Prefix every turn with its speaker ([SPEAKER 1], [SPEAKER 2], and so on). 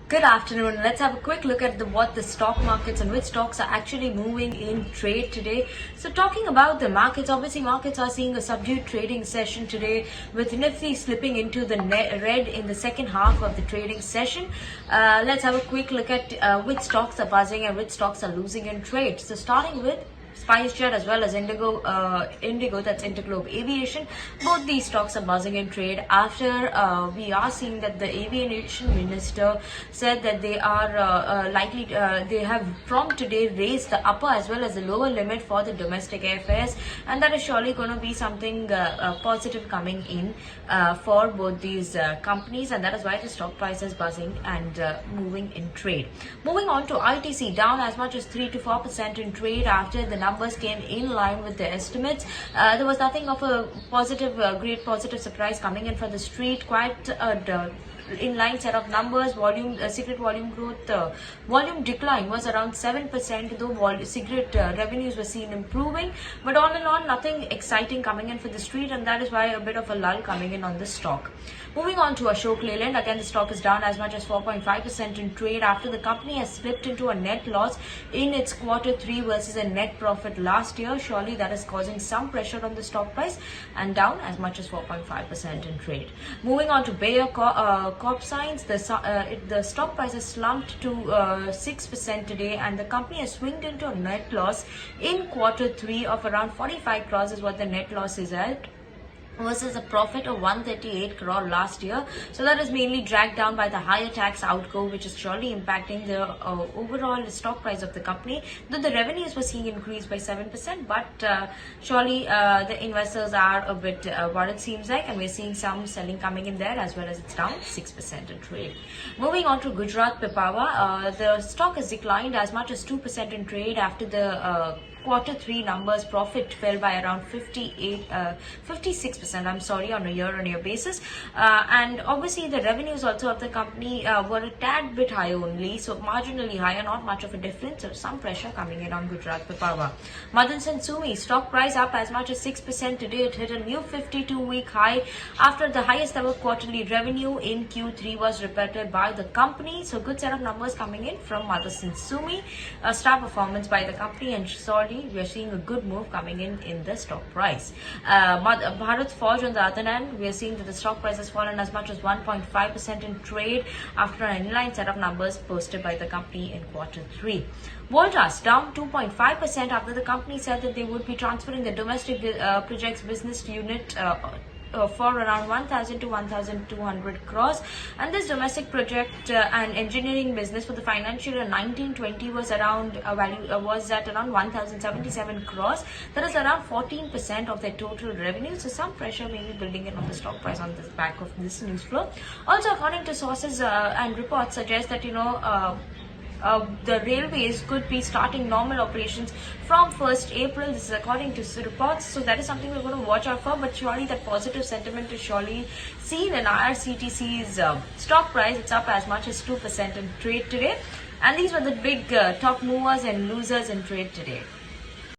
[SPEAKER 1] Good afternoon. Let's have a quick look at what the stock markets and which stocks are actually moving in trade today. So talking about the markets, obviously markets are seeing a subdued trading session today with Nifty slipping into the red in the second half of the trading session. Let's have a quick look at which stocks are buzzing and which stocks are losing in trade. So starting with SpiceJet as well as Indigo, that's Interglobe Aviation. Both these stocks are buzzing in trade after we are seeing that the Aviation Minister said that they are they have from today raised the upper as well as the lower limit for the domestic airfares, and that is surely going to be something positive coming in for both these companies, and that is why the stock price is buzzing and moving in trade. Moving on to ITC, down as much as 3 to 4% in trade after the numbers came in line with the estimates. There was nothing of a great positive surprise coming in from the street. Quite a in-line set of numbers. Cigarette volume growth, volume decline was around 7%, though cigarette revenues were seen improving. But all in all, nothing exciting coming in for the street, and that is why a bit of a lull coming in on the stock. Moving on to Ashok Leyland, again the stock is down as much as 4.5% in trade after the company has slipped into a net loss in its quarter 3 versus a net profit last year. Surely that is causing some pressure on the stock price, and down as much as 4.5% in trade. Moving on to Bayer Corp Science, the stock price has slumped to 6% today, and the company has swinged into a net loss in quarter 3 of around 45 crores is what the net loss is at, versus a profit of 138 crore last year. So that is mainly dragged down by the higher tax outgo, which is surely impacting the overall stock price of the company. Though the revenues were seeing increase by 7%, but surely the investors are a bit worried, seems like, and we're seeing some selling coming in there as well as it's down 6% in trade. Moving on to Gujarat Pipavav, the stock has declined as much as 2% in trade after the quarter 3 numbers. Profit fell by around 56% on a year-on-year basis, and obviously the revenues also of the company were a tad bit higher only, so marginally higher, not much of a difference. So some pressure coming in on Gujarat Pipavav. Motherson Sumi, stock price up as much as 6% today. It hit a new 52-week high after the highest ever quarterly revenue in Q3 was reported by the company. So good set of numbers coming in from Motherson Sumi, a star performance by the company, and sorry, we are seeing a good move coming in the stock price. Bharat Forge, on the other hand, we are seeing that the stock price has fallen as much as 1.5% in trade after an inline set of numbers posted by the company in quarter 3. Voltas down 2.5% after the company said that they would be transferring the domestic projects business unit for around 1,000 to 1,200 crores, and this domestic project and engineering business for the financial year 1920 was around was at around 1,077 crores. That is around 14% of their total revenue. So some pressure may be building in on the stock price on the back of this news flow. Also, according to sources and reports, suggest that the railways could be starting normal operations from 1st April. This is according to reports, so that is something we're going to watch out for. But surely that positive sentiment is surely seen in IRCTC's stock price. It's up as much as 2% in trade today. And these were the big top movers and losers in trade today.